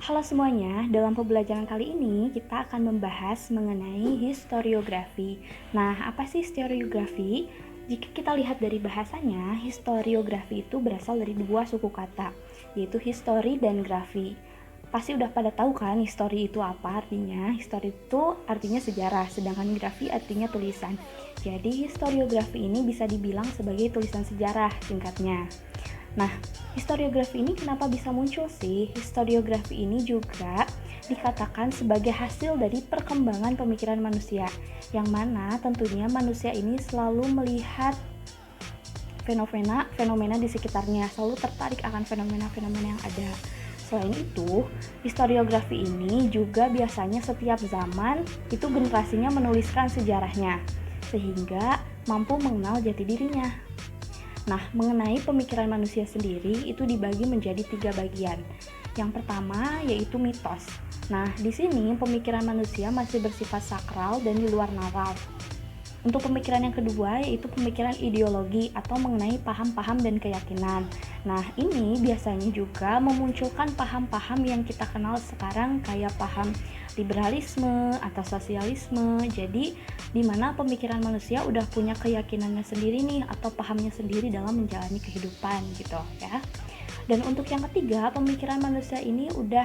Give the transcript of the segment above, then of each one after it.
Halo semuanya, dalam pembelajaran kali ini kita akan membahas mengenai historiografi. Nah, apa sih historiografi? Jika kita lihat dari bahasanya, historiografi itu berasal dari dua suku kata, yaitu histori dan grafi. Pasti udah pada tahu kan histori itu apa artinya? Histori itu artinya sejarah, sedangkan grafi artinya tulisan. Jadi historiografi ini bisa dibilang sebagai tulisan sejarah singkatnya. Nah, historiografi ini kenapa bisa muncul sih? Historiografi ini juga dikatakan sebagai hasil dari perkembangan pemikiran manusia, yang mana tentunya manusia ini selalu melihat fenomena di sekitarnya, selalu tertarik akan fenomena-fenomena yang ada. Selain itu, historiografi ini juga biasanya setiap zaman itu generasinya menuliskan sejarahnya, sehingga mampu mengenal jati dirinya. Nah, mengenai pemikiran manusia sendiri itu dibagi menjadi 3 bagian. Yang pertama yaitu mitos. Nah, di sini pemikiran manusia masih bersifat sakral dan di luar nalar. Untuk pemikiran yang kedua yaitu pemikiran ideologi atau mengenai paham-paham dan keyakinan. Nah, ini biasanya juga memunculkan paham-paham yang kita kenal sekarang kayak paham liberalisme atau sosialisme. Jadi, di mana pemikiran manusia udah punya keyakinannya sendiri nih atau pahamnya sendiri dalam menjalani kehidupan gitu ya. Dan untuk yang ketiga, pemikiran manusia ini udah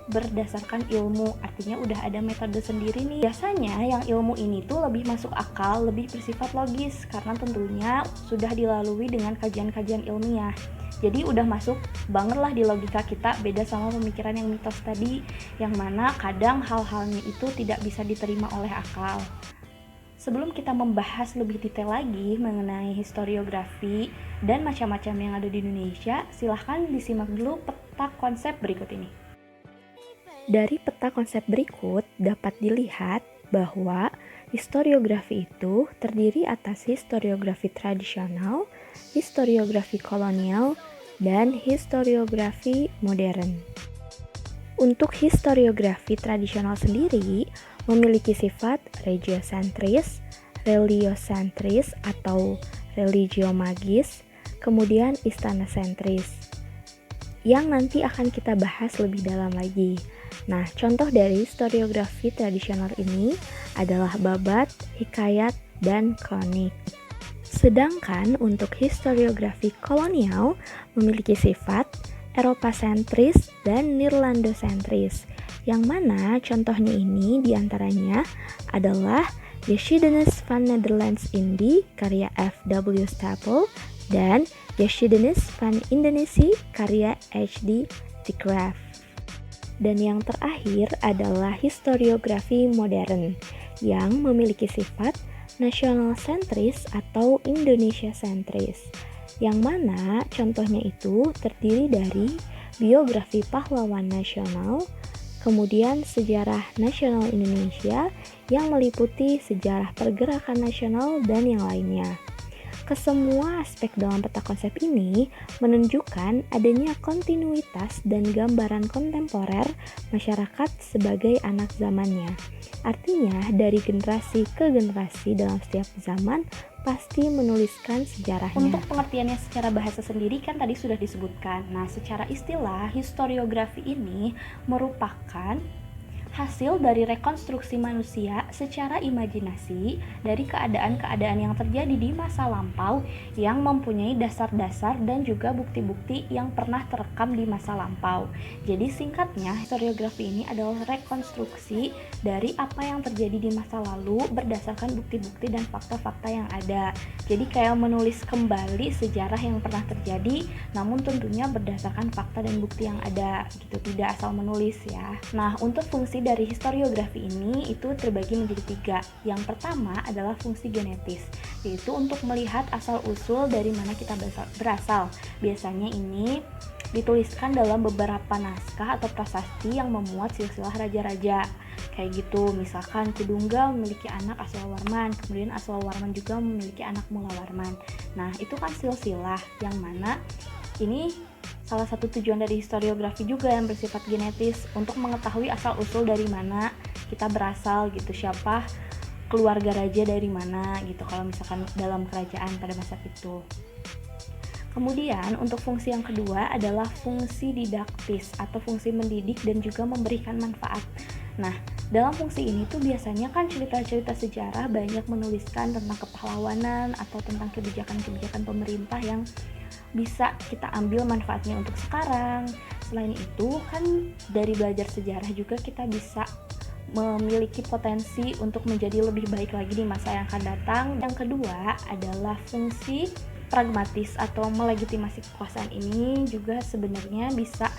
berdasarkan ilmu, artinya udah ada metode sendiri nih. Biasanya yang ilmu ini tuh lebih masuk akal, lebih bersifat logis karena tentunya sudah dilalui dengan kajian-kajian ilmiah. Jadi udah masuk banget lah di logika kita, beda sama pemikiran yang mitos tadi, yang mana kadang hal-halnya itu tidak bisa diterima oleh akal. Sebelum kita membahas lebih detail lagi mengenai historiografi dan macam-macam yang ada di Indonesia, silahkan disimak dulu peta konsep berikut ini. Dari peta konsep berikut dapat dilihat bahwa historiografi itu terdiri atas historiografi tradisional, historiografi kolonial, dan historiografi modern. Untuk historiografi tradisional sendiri memiliki sifat regiosentris, religiosentris atau religiomagis, kemudian istana-sentris, yang nanti akan kita bahas lebih dalam lagi. Nah, contoh dari historiografi tradisional ini adalah babat, hikayat, dan kronik. Sedangkan untuk historiografi kolonial memiliki sifat Eropa-sentris dan Nederlando-sentris, yang mana contohnya ini diantaranya adalah Geschiedenis van Nederlands-Indië karya F.W. Stapel dan Geschiedenis van Indonesië karya H.D. de Graaf. Dan yang terakhir adalah historiografi modern yang memiliki sifat nasional-sentris atau Indonesia-sentris, yang mana contohnya itu terdiri dari biografi pahlawan nasional, kemudian sejarah nasional Indonesia yang meliputi sejarah pergerakan nasional dan yang lainnya. Kesemua aspek dalam peta konsep ini menunjukkan adanya kontinuitas dan gambaran kontemporer masyarakat sebagai anak zamannya. Artinya, dari generasi ke generasi dalam setiap zaman pasti menuliskan sejarahnya. Untuk pengertiannya secara bahasa sendiri kan tadi sudah disebutkan. Nah, secara istilah, historiografi ini merupakan hasil dari rekonstruksi manusia secara imajinasi dari keadaan-keadaan yang terjadi di masa lampau yang mempunyai dasar-dasar dan juga bukti-bukti yang pernah terekam di masa lampau. Jadi singkatnya, historiografi ini adalah rekonstruksi dari apa yang terjadi di masa lalu berdasarkan bukti-bukti dan fakta-fakta yang ada. Jadi kayak menulis kembali sejarah yang pernah terjadi, namun tentunya berdasarkan fakta dan bukti yang ada gitu, tidak asal menulis ya. Nah, untuk fungsi dari historiografi ini itu terbagi menjadi 3. Yang pertama adalah fungsi genetis, yaitu untuk melihat asal-usul dari mana kita berasal. Biasanya ini dituliskan dalam beberapa naskah atau prasasti yang memuat silsilah raja-raja. Kayak gitu, misalkan Kedunggal memiliki anak Aswawarman, kemudian Aswawarman juga memiliki anak Mulawarman. Nah, itu kan silsilah yang mana ini salah satu tujuan dari historiografi juga yang bersifat genetis untuk mengetahui asal-usul dari mana kita berasal gitu, siapa keluarga raja dari mana gitu kalau misalkan dalam kerajaan pada masa itu. Kemudian untuk fungsi yang kedua adalah fungsi didaktis atau fungsi mendidik dan juga memberikan manfaat. Nah, dalam fungsi ini tuh biasanya kan cerita-cerita sejarah banyak menuliskan tentang kepahlawanan atau tentang kebijakan-kebijakan pemerintah yang bisa kita ambil manfaatnya untuk sekarang. Selain itu kan dari belajar sejarah juga kita bisa memiliki potensi untuk menjadi lebih baik lagi di masa yang akan datang. Yang kedua adalah fungsi pragmatis atau melegitimasi kekuasaan. Ini juga sebenarnya bisa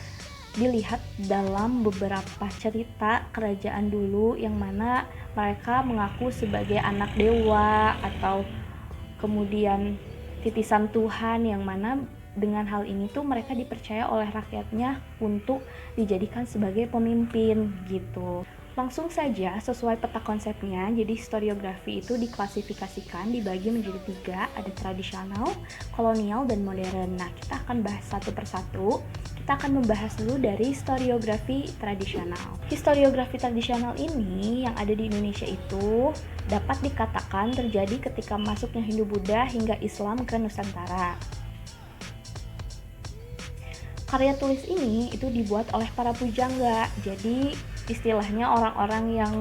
dilihat dalam beberapa cerita kerajaan dulu yang mana mereka mengaku sebagai anak dewa atau kemudian titisan Tuhan, yang mana dengan hal ini tuh mereka dipercaya oleh rakyatnya untuk dijadikan sebagai pemimpin gitu. Langsung saja sesuai peta konsepnya, jadi historiografi itu diklasifikasikan, dibagi menjadi 3, ada tradisional, kolonial, dan modern. Nah, kita akan bahas satu persatu. Kita akan membahas dulu dari historiografi tradisional. Historiografi tradisional ini yang ada di Indonesia itu dapat dikatakan terjadi ketika masuknya Hindu-Buddha hingga Islam ke Nusantara. Karya tulis ini itu dibuat oleh para pujangga, jadi istilahnya orang-orang yang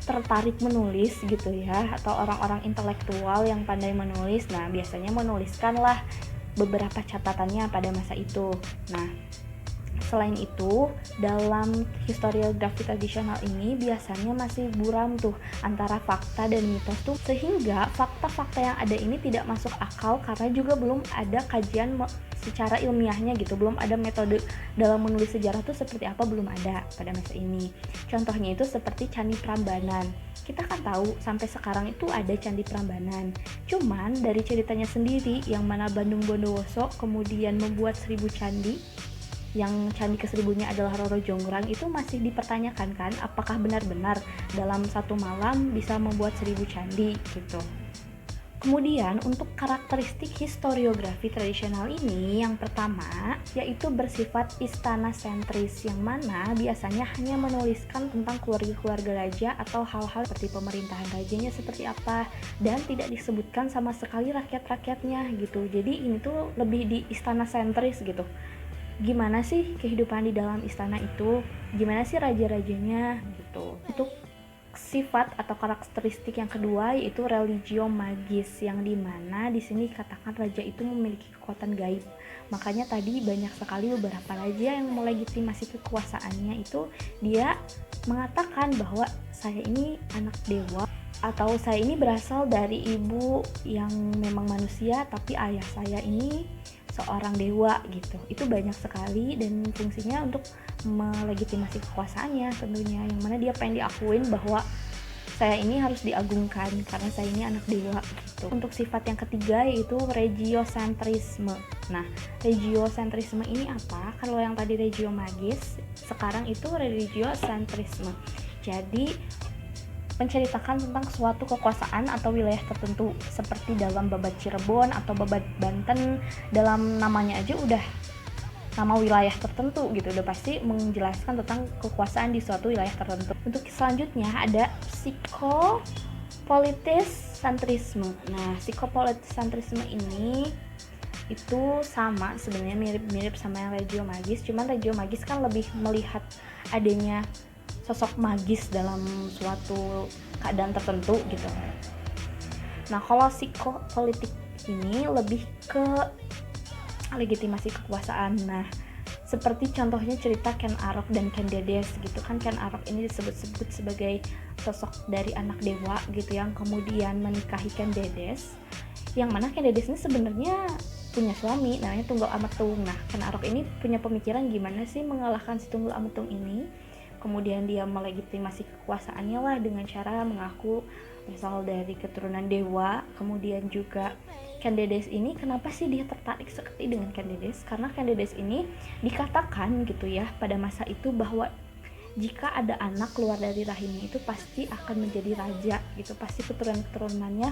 tertarik menulis gitu ya, atau orang-orang intelektual yang pandai menulis. Nah, biasanya menuliskanlah beberapa catatannya pada masa itu. Nah, selain itu, dalam historiografi tradisional ini biasanya masih buram tuh antara fakta dan mitos tuh, sehingga fakta-fakta yang ada ini tidak masuk akal karena juga belum ada kajian secara ilmiahnya gitu, belum ada metode dalam menulis sejarah tuh seperti apa, belum ada pada masa ini. Contohnya itu seperti Candi Prambanan. Kita kan tahu sampai sekarang itu ada Candi Prambanan. Cuman dari ceritanya sendiri yang mana Bandung Bondowoso kemudian membuat 1000 candi, yang candi ke-1000-nya adalah Roro Jonggrang, itu masih dipertanyakan kan apakah benar-benar dalam satu malam bisa membuat 1000 candi gitu. Kemudian untuk karakteristik historiografi tradisional ini, yang pertama yaitu bersifat istana sentris, yang mana biasanya hanya menuliskan tentang keluarga-keluarga raja atau hal-hal seperti pemerintahan rajanya seperti apa, dan tidak disebutkan sama sekali rakyat-rakyatnya gitu. Jadi ini tuh lebih di istana sentris gitu. Gimana sih kehidupan di dalam istana itu, gimana sih raja-rajanya gitu. Untuk sifat atau karakteristik yang kedua yaitu religio magis, yang dimana di sini dikatakan raja itu memiliki kekuatan gaib. Makanya tadi banyak sekali beberapa raja yang melegitimasi kekuasaannya itu dia mengatakan bahwa saya ini anak dewa, atau saya ini berasal dari ibu yang memang manusia tapi ayah saya ini seorang dewa gitu. Itu banyak sekali dan fungsinya untuk melegitimasi kekuasaannya tentunya, yang mana dia pengen diakuin bahwa saya ini harus diagungkan karena saya ini anak dewa gitu. Untuk sifat yang ketiga yaitu regiocentrisme. Nah, regiocentrisme ini apa? Kalau yang tadi regio magis, sekarang itu regiocentrisme. Jadi menceritakan tentang suatu kekuasaan atau wilayah tertentu, seperti dalam Babat Cirebon atau Babat Banten, dalam namanya aja udah nama wilayah tertentu gitu, udah pasti menjelaskan tentang kekuasaan di suatu wilayah tertentu. Untuk selanjutnya ada psikopolitis sentrisme. Nah, psikopolitis sentrisme ini itu sama sebenarnya, mirip-mirip sama yang regio magis, cuman regio magis kan lebih melihat adanya sosok magis dalam suatu keadaan tertentu gitu. Nah, kalau psikopolitik ini lebih ke legitimasi kekuasaan. Nah, seperti contohnya cerita Ken Arok dan Ken Dedes gitu kan. Ken Arok ini disebut-sebut sebagai sosok dari anak dewa gitu yang kemudian menikahi Ken Dedes, yang mana Ken Dedes ini sebenarnya punya suami namanya Tunggul Ametung. Nah, Ken Arok ini punya pemikiran gimana sih mengalahkan si Tunggul Ametung ini. Kemudian dia melegitimasi kekuasaannya lah dengan cara mengaku berasal dari keturunan dewa. Kemudian juga Ken Dedes ini kenapa sih dia tertarik sekali dengan Ken Dedes? Karena Ken Dedes ini dikatakan gitu ya pada masa itu bahwa jika ada anak keluar dari rahimnya itu pasti akan menjadi raja gitu, pasti keturunan-keturunannya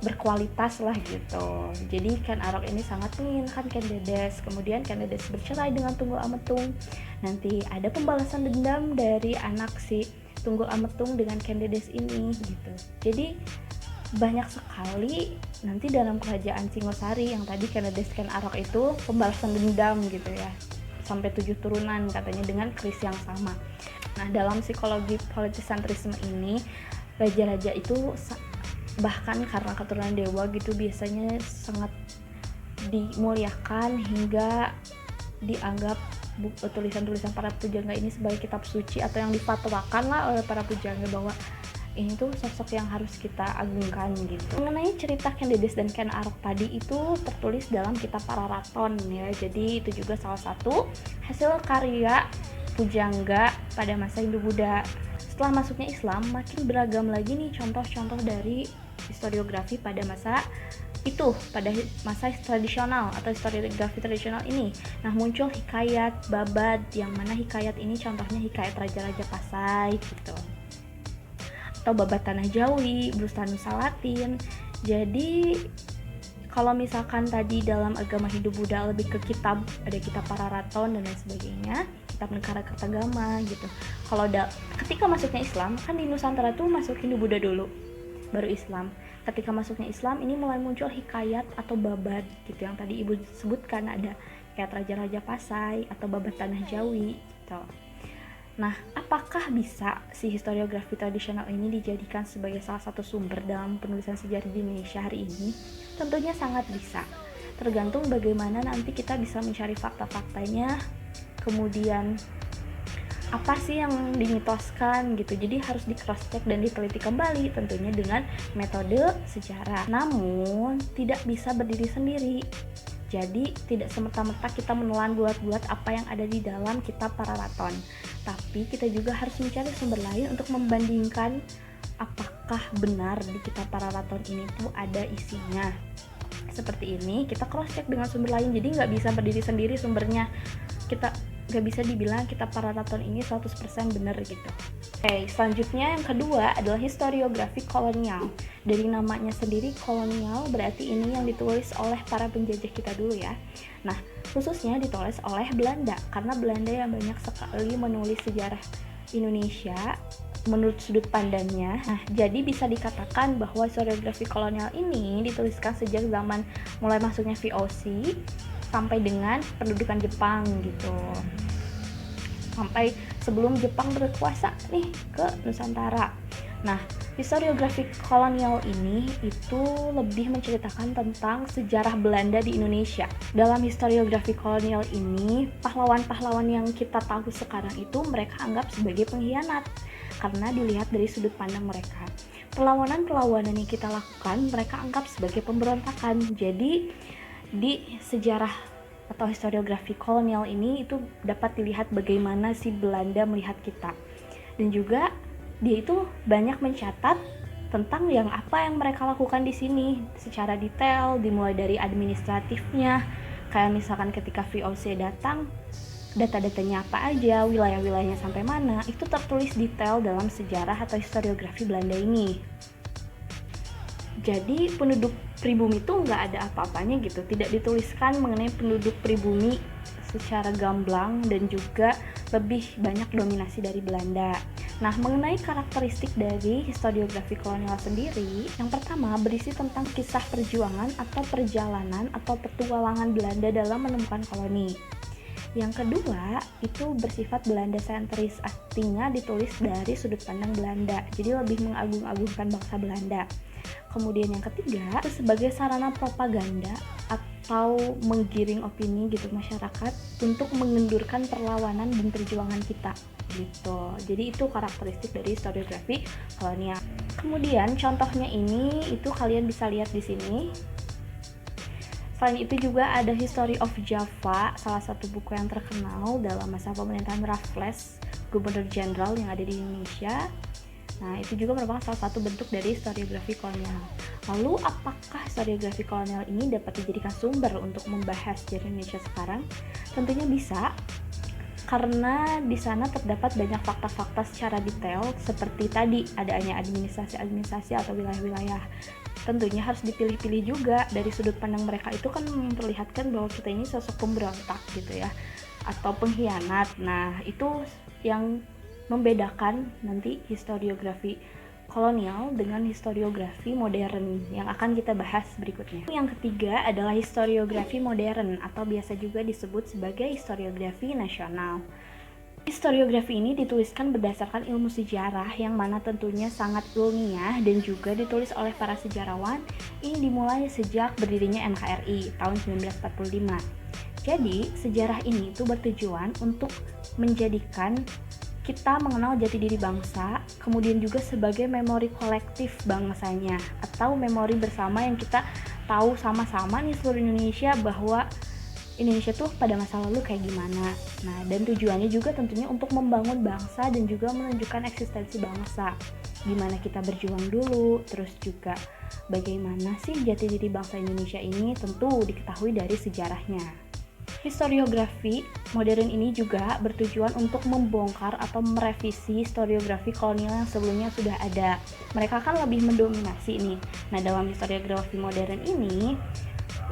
berkualitas lah gitu. Jadi Ken Arok ini sangat menginginkan Ken Dedes. Kemudian Ken Dedes bercerai dengan Tunggul Ametung. Nanti ada pembalasan dendam dari anak si Tunggul Ametung dengan Ken Dedes ini gitu. Jadi banyak sekali nanti dalam kerajaan Singosari yang tadi Kennedy Ken Arok itu pembalasan dendam gitu ya, sampai 7 turunan katanya dengan keris yang sama. Nah, dalam psikologi politisentrisme ini, raja-raja itu bahkan karena keturunan dewa gitu biasanya sangat dimuliakan hingga dianggap tulisan-tulisan para pujangga ini sebagai kitab suci atau yang difatwakan lah oleh para pujangga bahwa ini tuh sosok yang harus kita agungkan gitu. Mengenai cerita Candides dan Ken Arok tadi itu tertulis dalam kitab Pararaton ya. Jadi itu juga salah satu hasil karya pujangga pada masa Hindu-Buddha. Setelah masuknya Islam, makin beragam lagi nih contoh-contoh dari historiografi pada masa itu, pada masa tradisional atau historiografi tradisional ini. Nah, muncul hikayat Babad, yang mana hikayat ini contohnya hikayat Raja-Raja Pasai gitu, atau Babad Tanah Jawi, Bustanus Salatin. Jadi kalau misalkan tadi dalam agama Hindu-Buddha lebih ke kitab, ada kitab Pararaton dan lain sebagainya, kitab Negara Kertagama gitu. Kalau ketika masuknya Islam, kan di Nusantara tuh masuk Hindu-Buddha dulu, baru Islam. Ketika masuknya Islam, ini mulai muncul hikayat atau babad gitu, yang tadi Ibu sebutkan, ada kayak Raja-Raja Pasai atau Babad Tanah Jawi gitu. Nah, apakah bisa si historiografi tradisional ini dijadikan sebagai salah satu sumber dalam penulisan sejarah di Indonesia hari ini? Tentunya sangat bisa. Tergantung bagaimana nanti kita bisa mencari fakta-faktanya, kemudian apa sih yang dimitoskan gitu. Jadi harus di cross check dan diteliti kembali, tentunya dengan metode sejarah. Namun tidak bisa berdiri sendiri. Jadi tidak semerta-merta kita menelan bulat-bulat apa yang ada di dalam kitab Pararaton, tapi kita juga harus mencari sumber lain untuk membandingkan apakah benar di kitab Pararaton ini tuh ada isinya. Seperti ini, kita cross check dengan sumber lain, jadi nggak bisa berdiri sendiri sumbernya. Kita nggak bisa dibilang kitab Pararaton ini 100% benar gitu. Oke, selanjutnya yang kedua adalah historiografi kolonial. Dari namanya sendiri kolonial berarti ini yang ditulis oleh para penjajah kita dulu ya. Nah, khususnya ditulis oleh Belanda, karena Belanda yang banyak sekali menulis sejarah Indonesia menurut sudut pandangnya. Nah, jadi bisa dikatakan bahwa historiografi kolonial ini dituliskan sejak zaman mulai masuknya VOC sampai dengan pendudukan Jepang gitu, sampai sebelum Jepang berkuasa nih ke Nusantara. Nah, historiografi kolonial ini itu lebih menceritakan tentang sejarah Belanda di Indonesia. Dalam historiografi kolonial ini, pahlawan-pahlawan yang kita tahu sekarang itu mereka anggap sebagai pengkhianat karena dilihat dari sudut pandang mereka. Perlawanan-perlawanan yang kita lakukan mereka anggap sebagai pemberontakan. Jadi di sejarah atau historiografi kolonial ini itu dapat dilihat bagaimana si Belanda melihat kita, dan juga dia itu banyak mencatat tentang apa yang mereka lakukan di sini secara detail, dimulai dari administratifnya, kayak misalkan ketika VOC datang, data-datanya apa aja, wilayah-wilayahnya sampai mana, itu tertulis detail dalam sejarah atau historiografi Belanda ini. Jadi penduduk pribumi itu nggak ada apa-apanya gitu, tidak dituliskan mengenai penduduk pribumi secara gamblang, dan juga lebih banyak dominasi dari Belanda. Nah, mengenai karakteristik dari historiografi kolonial sendiri, yang pertama berisi tentang kisah perjuangan atau perjalanan atau petualangan Belanda dalam menemukan koloni. Yang kedua, itu bersifat Belanda sentris, artinya ditulis dari sudut pandang Belanda, jadi lebih mengagung-agungkan bangsa Belanda. Kemudian yang ketiga, itu sebagai sarana propaganda atau menggiring opini gitu masyarakat untuk mengendurkan perlawanan dan perjuangan kita gitu. Jadi itu karakteristik dari historiografi kolonial. Kemudian contohnya ini itu kalian bisa lihat di sini. Selain itu juga ada History of Java, salah satu buku yang terkenal dalam masa pemerintahan Raffles, Gubernur Jenderal yang ada di Indonesia. Nah, itu juga merupakan salah satu bentuk dari historiografi kolonial. Lalu, apakah historiografi kolonial ini dapat dijadikan sumber untuk membahas sejarah Indonesia sekarang? Tentunya bisa, karena di sana terdapat banyak fakta-fakta secara detail, seperti tadi adanya administrasi atau wilayah-wilayah. Tentunya harus dipilih-pilih juga, dari sudut pandang mereka itu kan memperlihatkan bahwa kita ini sosok pemberontak gitu ya, atau pengkhianat. Nah, itu yang membedakan nanti historiografi kolonial dengan historiografi modern yang akan kita bahas berikutnya. Yang ketiga adalah historiografi modern atau biasa juga disebut sebagai historiografi nasional. Historiografi ini dituliskan berdasarkan ilmu sejarah yang mana tentunya sangat ilmiah dan juga ditulis oleh para sejarawan. Ini dimulai sejak berdirinya NKRI tahun 1945. Jadi, sejarah ini tuh bertujuan untuk menjadikan kita mengenal jati diri bangsa, kemudian juga sebagai memori kolektif bangsanya atau memori bersama yang kita tahu sama-sama nih seluruh Indonesia bahwa Indonesia tuh pada masa lalu kayak gimana. Nah, dan tujuannya juga tentunya untuk membangun bangsa dan juga menunjukkan eksistensi bangsa. Gimana kita berjuang dulu, terus juga bagaimana sih jati diri bangsa Indonesia ini tentu diketahui dari sejarahnya. Historiografi modern ini juga bertujuan untuk membongkar atau merevisi historiografi kolonial yang sebelumnya sudah ada. Mereka kan lebih mendominasi nih. Nah, dalam historiografi modern ini,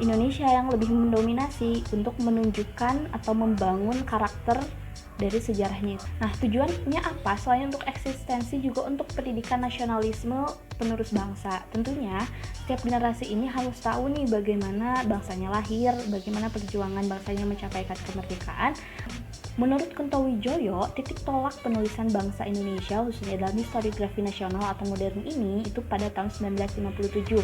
Indonesia yang lebih mendominasi untuk menunjukkan atau membangun karakter dari sejarahnya. Nah, tujuannya apa? Selain untuk eksistensi, juga untuk pendidikan nasionalisme penerus bangsa. Tentunya, setiap generasi ini harus tahu nih bagaimana bangsanya lahir, bagaimana perjuangan bangsanya mencapai kemerdekaan. Menurut Kunto Wijoyo, titik tolak penulisan bangsa Indonesia khususnya dalam historiografi nasional atau modern ini itu pada tahun 1957,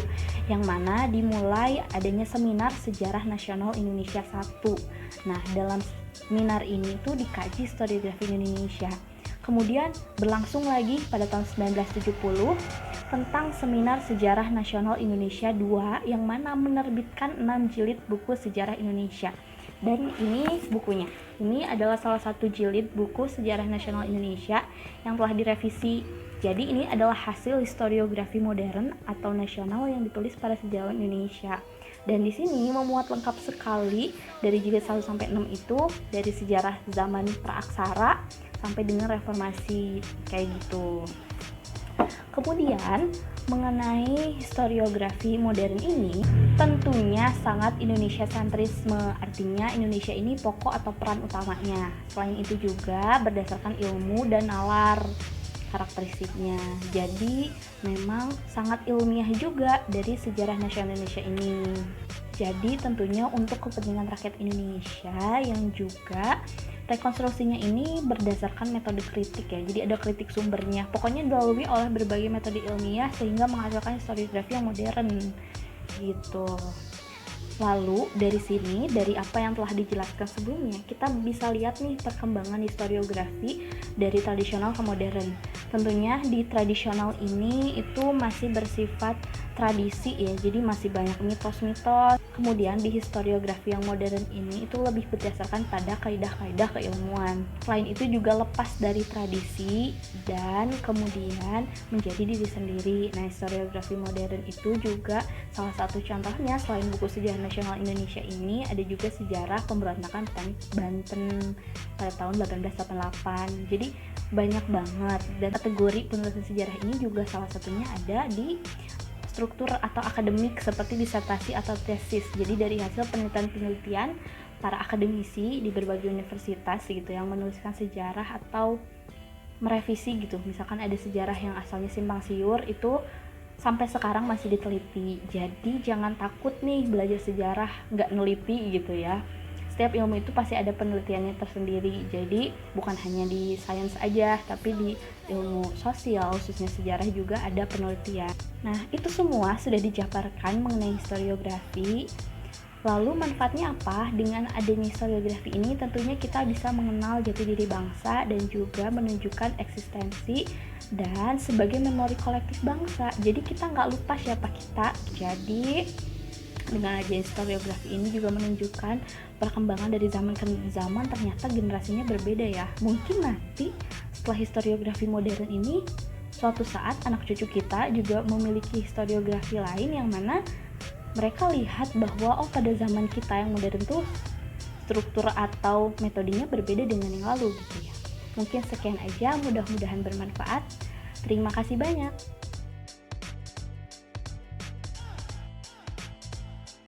yang mana dimulai adanya seminar sejarah nasional Indonesia 1. Nah, dalam seminar ini tuh dikaji historiografi Indonesia. Kemudian berlangsung lagi pada tahun 1970 tentang seminar sejarah nasional Indonesia 2 yang mana menerbitkan 6 jilid buku sejarah Indonesia. Dan ini bukunya. Ini adalah salah satu jilid buku sejarah nasional Indonesia yang telah direvisi. Jadi ini adalah hasil historiografi modern atau nasional yang ditulis para sejarawan Indonesia. Dan di sini memuat lengkap sekali dari jilid 1 sampai 6 itu, dari sejarah zaman praaksara sampai dengan reformasi kayak gitu. Kemudian mengenai historiografi modern ini tentunya sangat Indonesia sentrisme, artinya Indonesia ini pokok atau peran utamanya. Selain itu juga berdasarkan ilmu dan nalar karakteristiknya. Jadi memang sangat ilmiah juga dari sejarah nasional Indonesia ini. Jadi tentunya untuk kepentingan rakyat Indonesia yang juga rekonstruksinya ini berdasarkan metode kritik ya. Jadi ada kritik sumbernya. Pokoknya dilalui oleh berbagai metode ilmiah sehingga menghasilkan historiografi yang modern gitu. Lalu dari sini, dari apa yang telah dijelaskan sebelumnya, kita bisa lihat nih perkembangan historiografi dari tradisional ke modern. Tentunya di tradisional ini itu masih bersifat tradisi ya, jadi masih banyak mitos-mitos. Kemudian di historiografi yang modern ini itu lebih berdasarkan pada kaidah-kaidah keilmuan. Selain itu juga lepas dari tradisi dan kemudian menjadi diri sendiri. Nah, historiografi modern itu juga salah satu contohnya selain buku sejarah nasional Indonesia ini ada juga sejarah pemberontakan petani Banten pada tahun 1888. Jadi banyak banget, dan kategori penulisan sejarah ini juga salah satunya ada di struktur atau akademik seperti disertasi atau tesis. Jadi dari hasil penelitian-penelitian para akademisi di berbagai universitas gitu yang menuliskan sejarah atau merevisi gitu. Misalkan ada sejarah yang asalnya simpang siur itu sampai sekarang masih diteliti. Jadi jangan takut nih belajar sejarah nggak neliti gitu ya. Setiap ilmu itu pasti ada penelitiannya tersendiri. Jadi bukan hanya di sains aja, tapi di ilmu sosial khususnya sejarah juga ada penelitian. Nah, itu semua sudah dijabarkan mengenai historiografi. Lalu manfaatnya apa? Dengan adanya historiografi ini tentunya kita bisa mengenal jati diri bangsa dan juga menunjukkan eksistensi dan sebagai memori kolektif bangsa. Jadi kita nggak lupa siapa kita. Jadi dengan adanya historiografi ini juga menunjukkan perkembangan dari zaman ke zaman, ternyata generasinya berbeda ya. Mungkin nanti setelah historiografi modern ini suatu saat anak cucu kita juga memiliki historiografi lain yang mana mereka lihat bahwa pada zaman kita yang modern tuh struktur atau metodenya berbeda dengan yang lalu gitu ya. Mungkin sekian aja, mudah-mudahan bermanfaat. Terima kasih banyak.